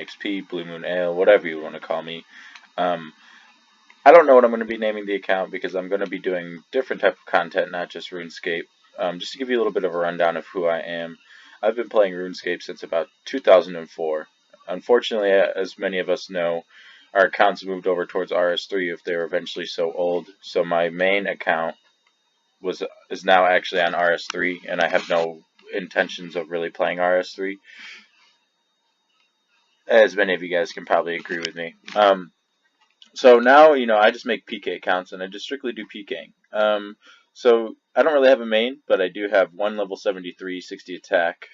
DroppinXP, BlueMoonAle, whatever you want to call me. I don't know what I'm going to be naming the account because I'm going to be doing different type of content, not just RuneScape. Just to give you a little bit of a rundown of who I am, I've been playing RuneScape since about 2004. Unfortunately, as many of us know, our accounts moved over towards RS3 if they were eventually so old. So my main account is now actually on RS3, and I have no intentions of really playing RS3. As many of you guys can probably agree with me. So now, I just make PK accounts, and I just strictly do PKing. So I don't really have a main, but I do have one level 73, 60 attack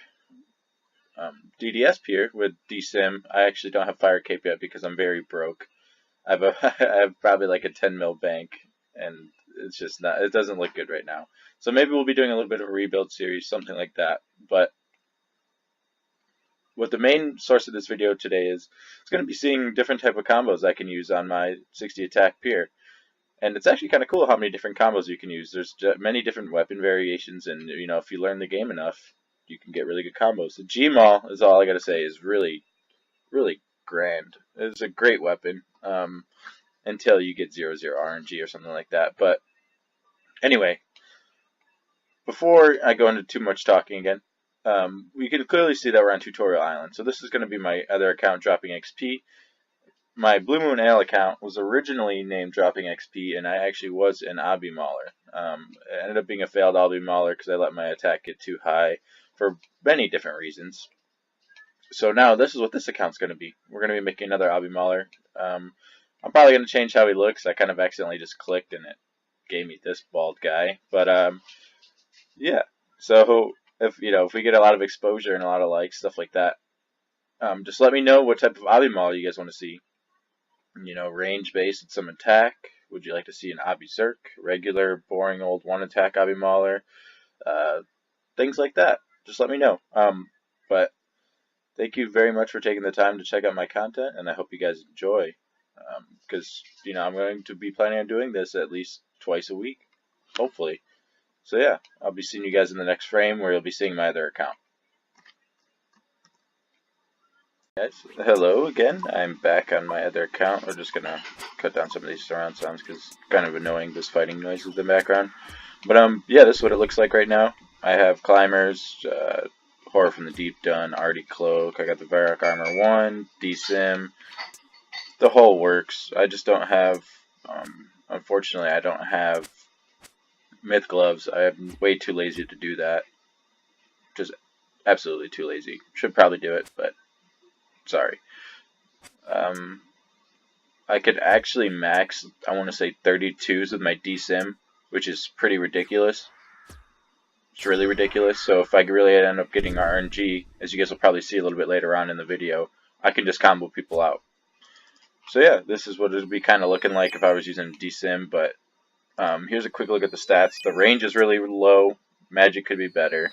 DDS peer with DSim. I actually don't have Fire Cape yet because I'm very broke. I have probably like a 10 mil bank, and it's just not. It doesn't look good right now. So maybe we'll be doing a little bit of a rebuild series, something like that. But what the main source of this video today is, it's going to be seeing different type of combos I can use on my 60 attack peer. And it's actually kind of cool how many different combos you can use. There's many different weapon variations, and if you learn the game enough, you can get really good combos. The Gmaul is all I gotta say is really, really grand. It's a great weapon until you get 0/0 RNG or something like that. But anyway, before I go into too much talking again, we can clearly see that we're on Tutorial Island. So this is going to be my other account, DroppinXP. My BlueMoonAle account was originally named DroppinXP, and I actually was an obby mauler. It ended up being a failed obby mauler because I let my attack get too high for many different reasons. So now this is what this account's going to be. We're going to be making another obby mauler. I'm probably going to change how he looks. I kind of accidentally just clicked, and it gave me this bald guy. But yeah. So if we get a lot of exposure and a lot of likes, stuff like that, just let me know what type of obby mauler you guys want to see. Range based and some attack. Would you like to see an obby Zerk, regular, boring old one attack obby mauler? Things like that. Just let me know. But thank you very much for taking the time to check out my content, and I hope you guys enjoy. Because I'm going to be planning on doing this at least twice a week, hopefully. So yeah, I'll be seeing you guys in the next frame where you'll be seeing my other account. Guys, hello again. I'm back on my other account. We're just gonna cut down some of these surround sounds because it's kind of annoying, this fighting noise in the background. But yeah, this is what it looks like right now. I have climbers, Horror from the Deep done, Artie Cloak. I got the Varrock Armor 1, DSim. The whole works. I just don't have, unfortunately, I don't have Myth Gloves. I am way too lazy to do that. Just absolutely too lazy. Should probably do it, but sorry. I could actually max, I want to say 32s with my DSim, which is pretty ridiculous. It's really ridiculous. So if I really end up getting RNG, as you guys will probably see a little bit later on in the video, I can just combo people out. So yeah, this is what it would be kind of looking like if I was using DSim, but here's a quick look at the stats. The range is really low. Magic could be better,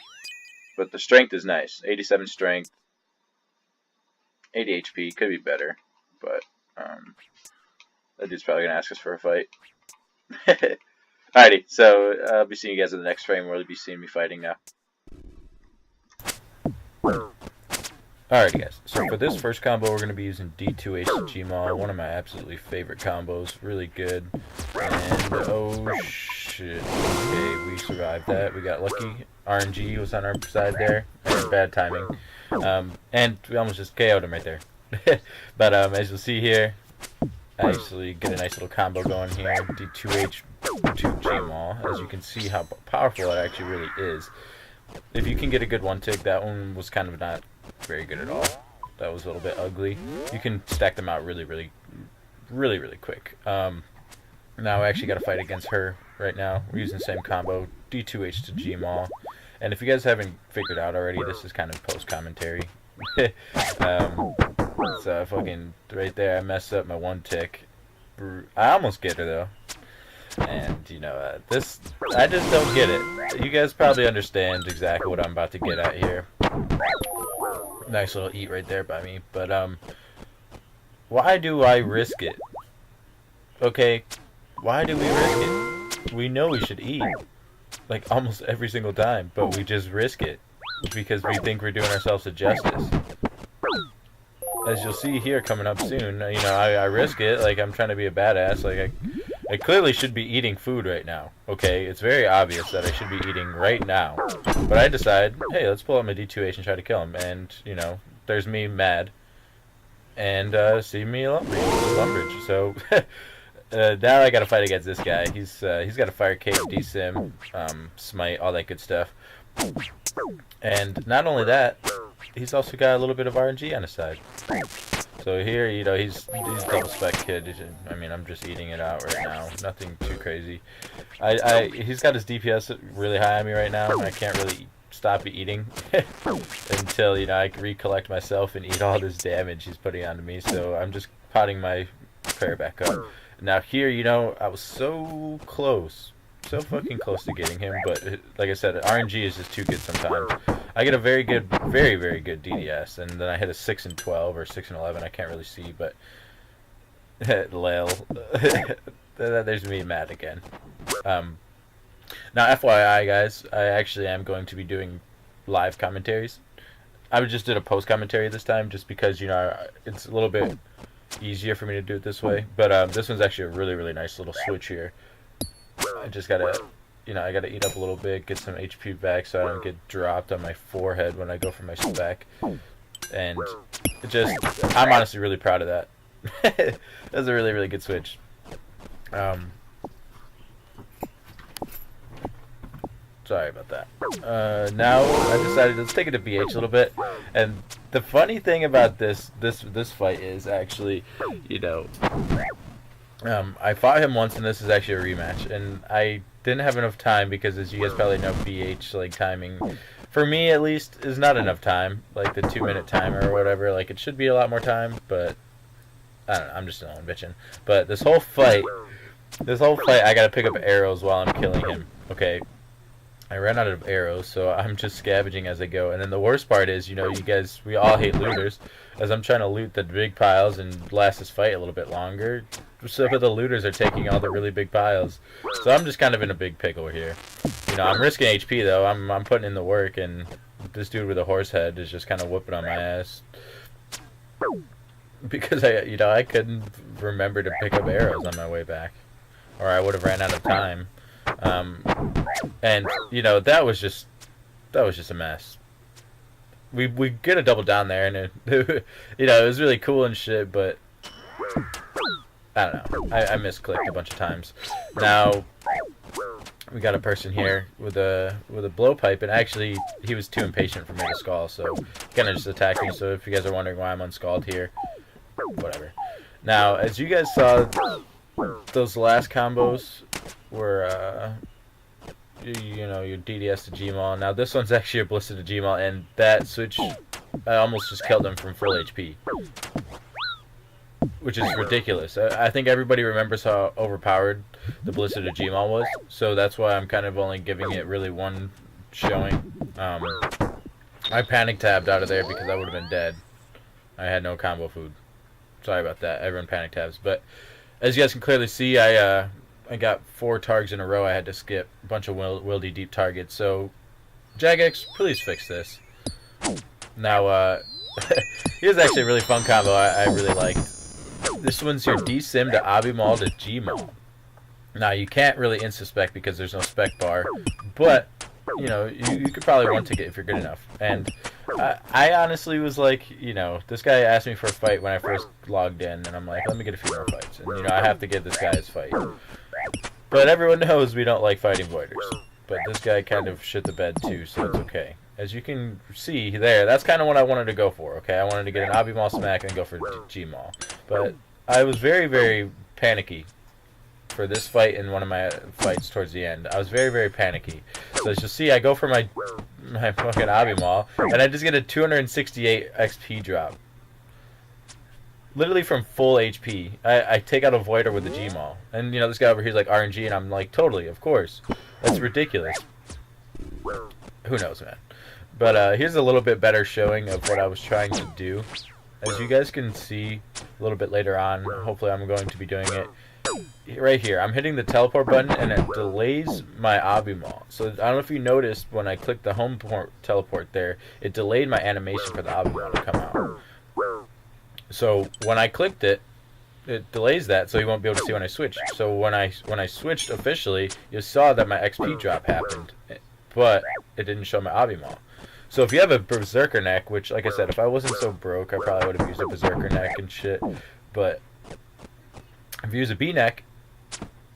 but the strength is nice. 87 strength. 80 HP, could be better, but that dude's probably going to ask us for a fight. Alrighty, so I'll be seeing you guys in the next frame where you'll be seeing me fighting now. Alrighty guys, so for this first combo we're going to be using D2H Gmaul, one of my absolutely favorite combos, really good, and oh shit, okay, we survived that, we got lucky, RNG was on our side there, bad timing, and we almost just KO'd him right there, but as you'll see here, I actually get a nice little combo going here, D2H to Gmaul, as you can see how powerful it actually really is. If you can get a good one tick, that one was kind of not very good at all. That was a little bit ugly. You can stack them out really quick. Now I actually got to fight against her right now. We're using the same combo, D2H to Gmaul. And if you guys haven't figured out already, this is kind of post-commentary. So fucking right there, I messed up my one tick. I almost get her though. And, this, I just don't get it. You guys probably understand exactly what I'm about to get at here. Nice little eat right there by me. But, why do I risk it? Okay, why do we risk it? We know we should eat, like, almost every single time, but we just risk it because we think we're doing ourselves a justice. as you'll see here coming up soon, you know, I risk it. Like, I'm trying to be a badass. Like, I clearly should be eating food right now. Okay, it's very obvious that I should be eating right now. But I decide, hey, let's pull out my D2H and try to kill him. And, you know, there's me mad. And see me lumberage. So now I got to fight against this guy. He's got a fire cape, DSim, smite, all that good stuff. And not only that, he's also got a little bit of RNG on his side. So here, you know, he's double spec kid. I mean, I'm just eating it out right now. Nothing too crazy. He's got his DPS really high on me right now, and I can't really stop eating until, you know, I can recollect myself and eat all this damage he's putting onto me. So I'm just potting my prayer back up. Now here, you know, I was so close. So fucking close to getting him, but like I said, RNG is just too good sometimes. I get a very good, very, very good DDS, and then I hit a 6 and 12 or 6 and 11. I can't really see, but lol. There's me mad again. Now, FYI, guys, I actually am going to be doing live commentaries. I just did a post commentary this time, just because, you know, it's a little bit easier for me to do it this way. But this one's actually a really, really nice little switch here. I just gotta, you know, I gotta eat up a little bit, get some HP back so I don't get dropped on my forehead when I go for my spec. And it just, I'm honestly really proud of that. That's a really, really good switch. Sorry about that. Now I decided let's take it to BH a little bit. And the funny thing about this fight is actually, you know, I fought him once, and this is actually a rematch, and I didn't have enough time because, as you guys probably know, BH, like, timing, for me at least, is not enough time, like the 2-minute timer or whatever. Like, it should be a lot more time, but I don't know, I'm just alone bitching. But this whole fight, I gotta pick up arrows while I'm killing him. Okay, I ran out of arrows, so I'm just scavenging as I go. And then the worst part is, you know, you guys, we all hate looters, as I'm trying to loot the big piles and last this fight a little bit longer. Some of the looters are taking all the really big piles, so I'm just kind of in a big pickle here. You know, I'm risking HP though. I'm putting in the work, and this dude with a horse head is just kind of whooping on my ass because I couldn't remember to pick up arrows on my way back, or I would have ran out of time. And you know, that was just a mess. We get a double down there, and it, you know, it was really cool and shit, but I don't know. I misclicked a bunch of times. Now we got a person here with a blowpipe, and actually he was too impatient for me to skull, so kind of just attacked me. So if you guys are wondering why I'm unscalled here, whatever. Now, as you guys saw, those last combos were you know, your DDS to Gmaul. Now this one's actually a Ballista to Gmaul, and that switch, I almost just killed him from full HP. Which is ridiculous. I think everybody remembers how overpowered the Ballista to Gmaul was, so that's why I'm kind of only giving it really one showing. I panic tabbed out of there because I would have been dead. I had no combo food. Sorry about that. Everyone panic tabs. But as you guys can clearly see, I got 4 targets in a row I had to skip. A bunch of wildy deep targets. So, Jagex, please fix this. Now, here's actually a really fun combo I really liked. This one's your D-Sim to Abimall to Gmaul. Now, you can't really insta-spec because there's no spec bar, but, you know, you could probably one-ticket if you're good enough. And I honestly was like, you know, this guy asked me for a fight when I first logged in, and I'm like, let me get a few more fights. And, you know, I have to give this guy his fight. But everyone knows we don't like fighting voiders. But this guy kind of shit the bed too, so it's okay. As you can see there, that's kind of what I wanted to go for, okay? I wanted to get an Abimall smack and go for Gmaul. But I was very, very panicky for this fight and one of my fights towards the end. I was very, very panicky. So as you'll see, I go for my fucking Abimall, and I just get a 268 XP drop. Literally from full HP. I take out a Voider with the Gmaul. And, you know, this guy over here is like RNG, and I'm like, totally, of course. That's ridiculous. Who knows, man. But here's a little bit better showing of what I was trying to do. As you guys can see a little bit later on, hopefully I'm going to be doing it. Right here, I'm hitting the teleport button, and it delays my Abimall. So I don't know if you noticed when I clicked the home teleport there, it delayed my animation for the Abimall to come out. So when I clicked it, it delays that, so you won't be able to see when I switch. So when I switched officially, you saw that my XP drop happened, but it didn't show my obby mall. So if you have a berserker neck, which, like I said, if I wasn't so broke, I probably would have used a berserker neck and shit. But if you use a B neck,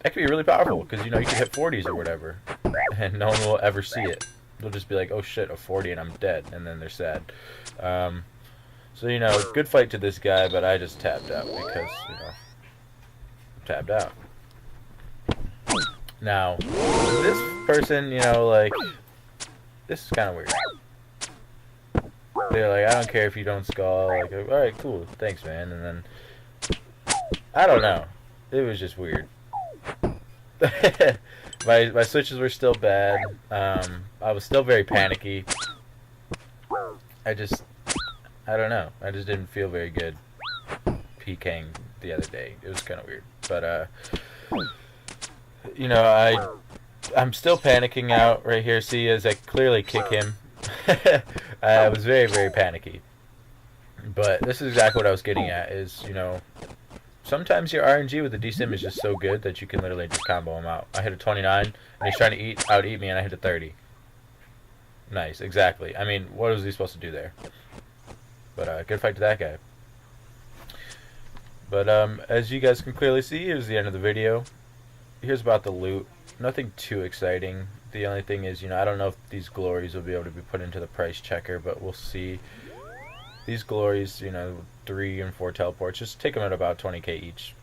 that could be really powerful because you know you can hit 40s or whatever, and no one will ever see it. They'll just be like, "Oh shit, a 40 and I'm dead," and then they're sad. So you know, good fight to this guy, but I just tapped out because you know, tapped out. Now, this person, you know, like, this is kind of weird. They're like, "I don't care if you don't skull." Like, all right, cool, thanks, man. And then I don't know, it was just weird. my switches were still bad. I was still very panicky. I don't know. I just didn't feel very good PKing the other day. It was kind of weird. But, you know, I'm still panicking out right here. See, as I clearly kick him. I was very, very panicky. But this is exactly what I was getting at is, you know, sometimes your RNG with the DSIM is just so good that you can literally just combo him out. I hit a 29, and he's trying to out-eat me, and I hit a 30. Nice, exactly. I mean, what was he supposed to do there? But good fight to that guy. But as you guys can clearly see, here's the end of the video. Here's about the loot. Nothing too exciting. The only thing is, you know, I don't know if these glories will be able to be put into the price checker, but we'll see. These glories, you know, 3 and 4 teleports, just take them at about 20k each.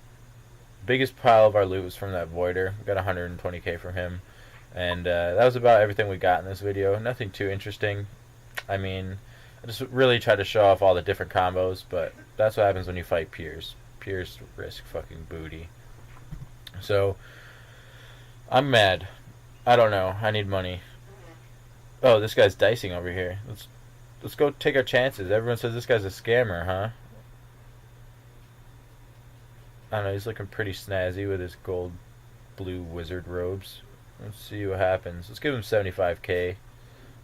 Biggest pile of our loot was from that Voider. We got 120k from him. And that was about everything we got in this video. Nothing too interesting. I mean, I just really tried to show off all the different combos, but that's what happens when you fight peers. Peers risk fucking booty. So, I'm mad. I don't know. I need money. Oh, this guy's dicing over here. Let's go take our chances. Everyone says this guy's a scammer, huh? I don't know, he's looking pretty snazzy with his gold blue wizard robes. Let's see what happens. Let's give him 75k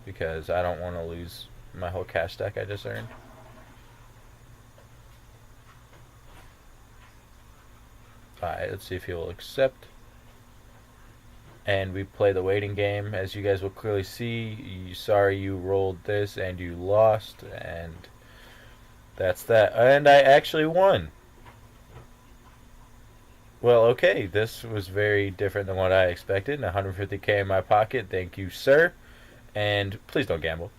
because I don't want to lose my whole cash stack I just earned. Alright, let's see if he will accept. And we play the waiting game. As you guys will clearly see, sorry you rolled this and you lost, and that's that. And I actually won. Well, okay, this was very different than what I expected. 150k in my pocket, thank you, sir. And please don't gamble.